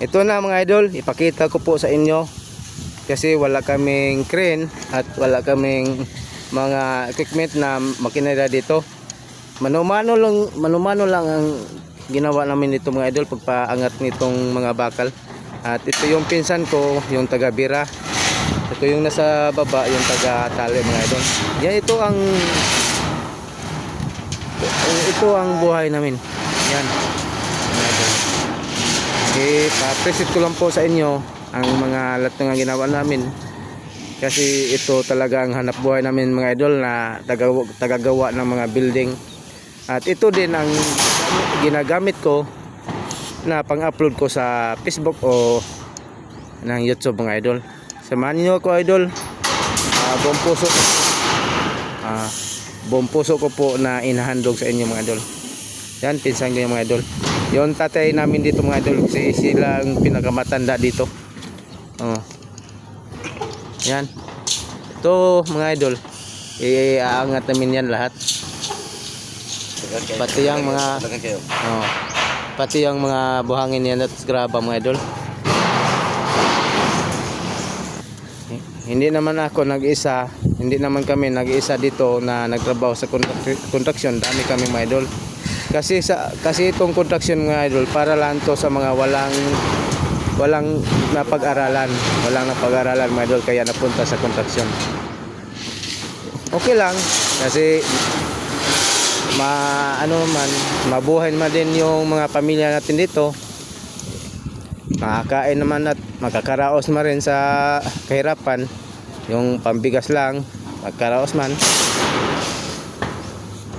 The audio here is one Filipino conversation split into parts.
ito na mga idol, ipakita ko po sa inyo kasi wala kaming crane at wala kaming mga equipment na makinera dito. Mano-mano lang ang ginawa namin dito mga idol, pagpaangat nitong mga bakal. At ito yung pinsan ko, yung taga Bira. Ito yung nasa baba, yung taga Tali mga idol. Yan, ito ang buhay namin. Yan mga idol. Pa-preset ko lang po sa inyo ang mga lahat ng ginawa namin. Kasi ito talaga ang hanap buhay namin mga idol, na tagagawa ng mga building. At ito din ang ginagamit ko na pang-upload ko sa Facebook o ng YouTube mga idol. Samahan niyo ako idol. Buong puso ko po na inahandog sa inyo mga idol. Yan, pinsan ko yung mga idol. Yung tatay namin dito mga idol, kasi sila ang pinakamatanda dito. Yan. Ito mga idol, iaangat namin yan lahat. Pati yung mga pati yung mga buhangin yan at graba mga idol. Hindi naman ako nag-isa, hindi naman kami nag-isa dito na nagtrabaho sa construction. Dami kami mga idol. Kasi itong construction mga idol, para lang to sa mga walang napag-aralan, mga idol, kaya napunta sa construction. Okay lang kasi mabuhay naman din yung mga pamilya natin dito. Makakain naman at makakaraos man rin sa kahirapan. Yung pambigas lang, magkaraos man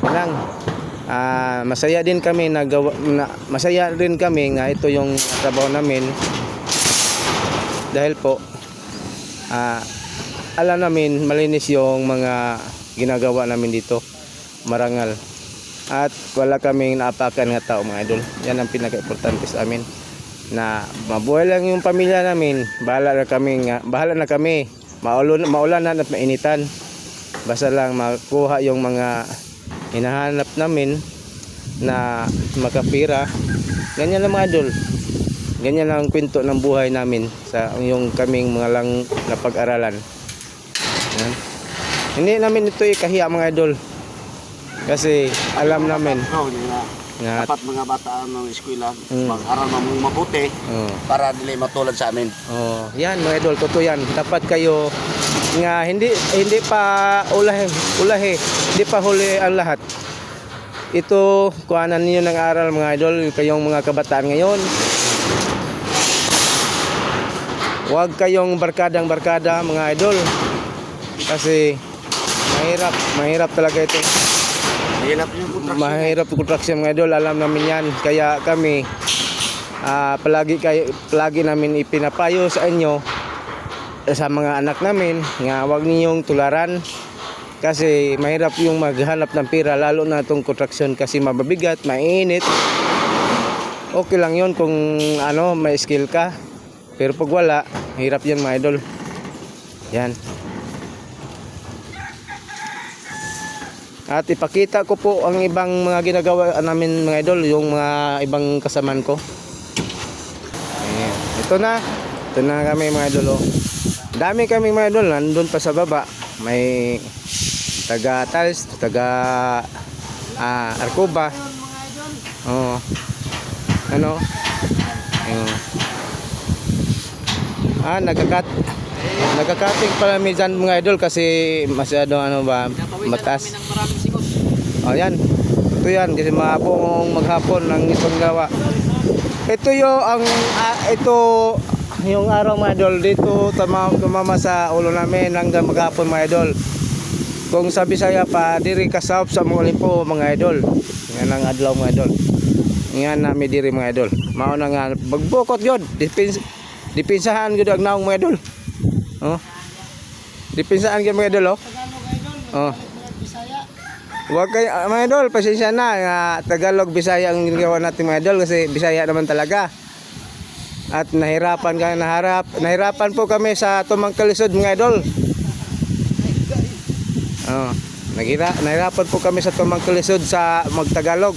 lang. Masaya din kami nga ito yung trabaho namin, dahil po alam namin malinis yung mga ginagawa namin dito, marangal, at wala kaming naapakan nga tao mga idol. Yan ang pinaka-importante sa amin, na mabuhay lang yung pamilya namin. Bahala na kami maulanan at mainitan, basta lang makuha yung mga hinahanap namin na makapira. Ganyan lang mga idol, ganyan lang ang kwento ng buhay namin sa yung kaming mga lang napag-aralan. Hindi namin ito ikahiya mga idol, kasi alam namin na dapat mga bata ng eskwela mag-aral mabuti para dili matulad sa amin. Yan mga idol, totoo yan. Dapat kayo nga hindi pa ulahi, hindi pa huli ang lahat. Ito, kuhanan niyo ng aral mga idol, kayong mga kabataan ngayon. Huwag kayong barkada mga idol, kasi mahirap talaga ito. Mahirap yung construction mga idol, alam namin yan. Kaya kami palagi namin ipinapayo sa inyo, sa mga anak namin, nga huwag ninyong tularan, kasi mahirap yung maghanap ng pira, lalo na itong construction, kasi mababigat, mainit. Okay lang yun kung may skill ka, pero pag wala, hirap yan mga idol. Yan. At ipakita ko po ang ibang mga ginagawa namin mga idol, yung mga ibang kasamaan ko. Ayan. Ito na kami mga idol. Dami kami mga idol, nandun pa sa baba. May taga Tals, taga Arcoba. Ayun. Nagkakating pala minsan mga idol, kasi masyado mataas. Yan. Ito yan, kasi mahabong maghapon ng itong gawa. Ito yung araw mga idol, dito tumama sa ulo namin hanggang maghapon mga idol. Kung sa Bisaya pa, diri kasap sa mga limpo mga idol. Yan ang adlaw mga idol. Yan nami diri mga idol. Mao na nga bagbukot gyud. Dipinsahan gyud ang naong mga idol. Dipinsahan gyud mga idol. Huwag kayo mga idol, pasensya na nga Tagalog, Bisaya ang ginagawa natin mga idol, kasi Bisaya naman talaga. At nahirapan po kami sa tumangkalisod mga idol. Nahirapan po kami sa tumangkalisod sa magtagalog.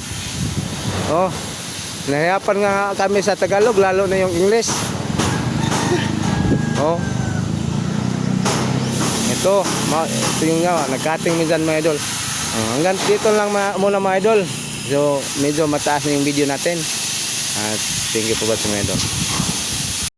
Nahiyapan nga kami sa Tagalog, lalo na yung English. Oh. Ito yung nga, nag-cutting minsan mga idol. Hanggang dito lang muna mga idol. So, medyo mataas na yung video natin. At thank you po ba sa mga idol.